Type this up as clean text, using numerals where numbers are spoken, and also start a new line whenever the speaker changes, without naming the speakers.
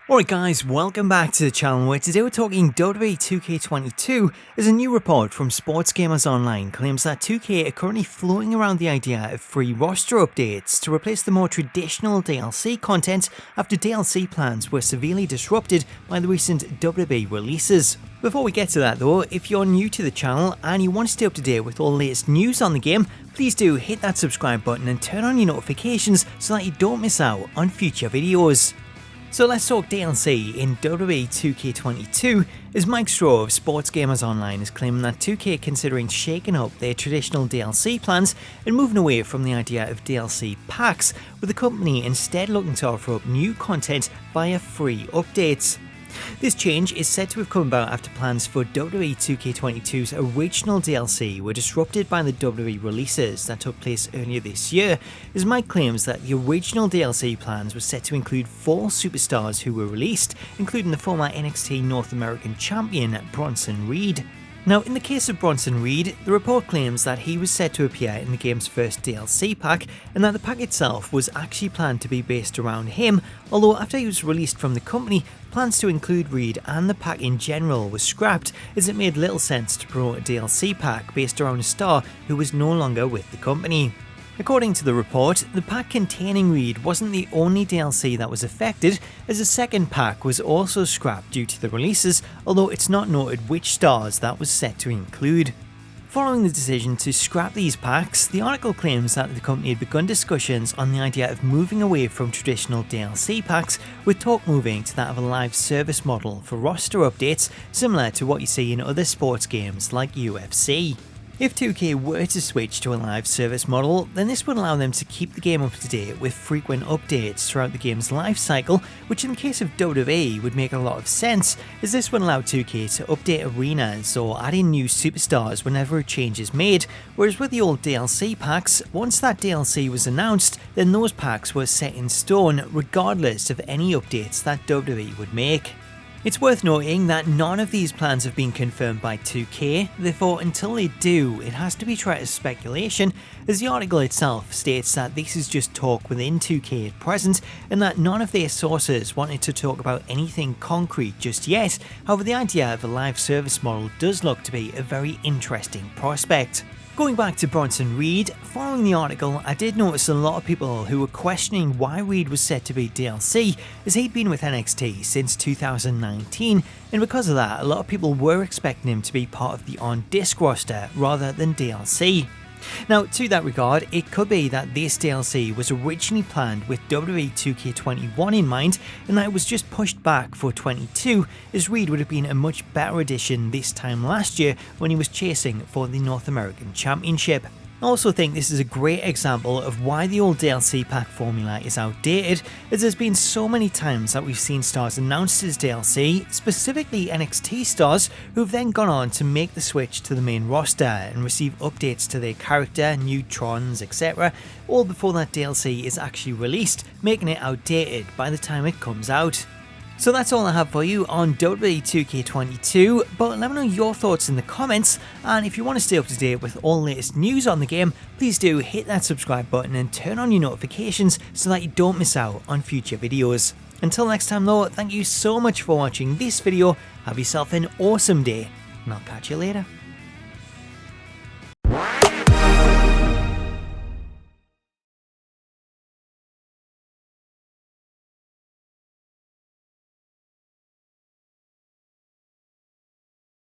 Alright guys, welcome back to the channel where today we're talking WWE 2K22 as a new report from Sports Gamers Online claims that 2K are currently floating around the idea of free roster updates to replace the more traditional DLC content after DLC plans were severely disrupted by the recent WWE releases. Before we get to that though, if you're new to the channel and you want to stay up to date with all the latest news on the game, please do hit that subscribe button and turn on your notifications so that you don't miss out on future videos. So let's talk DLC in WWE 2K22 as Mike Straw of Sports Gamers Online is claiming that 2K are considering shaking up their traditional DLC plans and moving away from the idea of DLC packs, with the company instead looking to offer up new content via free updates. This change is said to have come about after plans for WWE 2K22's original DLC were disrupted by the WWE releases that took place earlier this year, as Mike claims that the original DLC plans were set to include 4 superstars who were released, including the former NXT North American Champion Bronson Reed. Now, in the case of Bronson Reed, the report claims that he was set to appear in the game's first DLC pack, and that the pack itself was actually planned to be based around him, although after he was released from the company, plans to include Reed and the pack in general were scrapped, as it made little sense to promote a DLC pack based around a star who was no longer with the company. According to the report, the pack containing Reed wasn't the only DLC that was affected, as a second pack was also scrapped due to the releases, although it's not noted which stars that was set to include. Following the decision to scrap these packs, the article claims that the company had begun discussions on the idea of moving away from traditional DLC packs, with talk moving to that of a live service model for roster updates, similar to what you see in other sports games like UFC. If 2K were to switch to a live service model, then this would allow them to keep the game up to date with frequent updates throughout the game's life cycle, which in the case of WWE would make a lot of sense, as this would allow 2K to update arenas or add in new superstars whenever a change is made, whereas with the old DLC packs, once that DLC was announced, then those packs were set in stone regardless of any updates that WWE would make. It's worth noting that none of these plans have been confirmed by 2K, therefore until they do, it has to be treated as speculation, as the article itself states that this is just talk within 2K at present, and that none of their sources wanted to talk about anything concrete just yet. However, the idea of a live service model does look to be a very interesting prospect. Going back to Bronson Reed, following the article, I did notice a lot of people who were questioning why Reed was set to be DLC, as he'd been with NXT since 2019, and because of that, a lot of people were expecting him to be part of the on-disc roster rather than DLC. Now, to that regard, it could be that this DLC was originally planned with WWE 2K21 in mind, and that it was just pushed back for 22, as Reed would have been a much better addition this time last year when he was chasing for the North American Championship. I also think this is a great example of why the old DLC pack formula is outdated, as there's been so many times that we've seen stars announced as DLC, specifically NXT stars, who've then gone on to make the switch to the main roster and receive updates to their character, new trons, etc, all before that DLC is actually released, making it outdated by the time it comes out. So that's all I have for you on WWE 2K22, but let me know your thoughts in the comments, and if you want to stay up to date with all the latest news on the game, please do hit that subscribe button and turn on your notifications so that you don't miss out on future videos. Until next time though, thank you so much for watching this video, have yourself an awesome day, and I'll catch you later.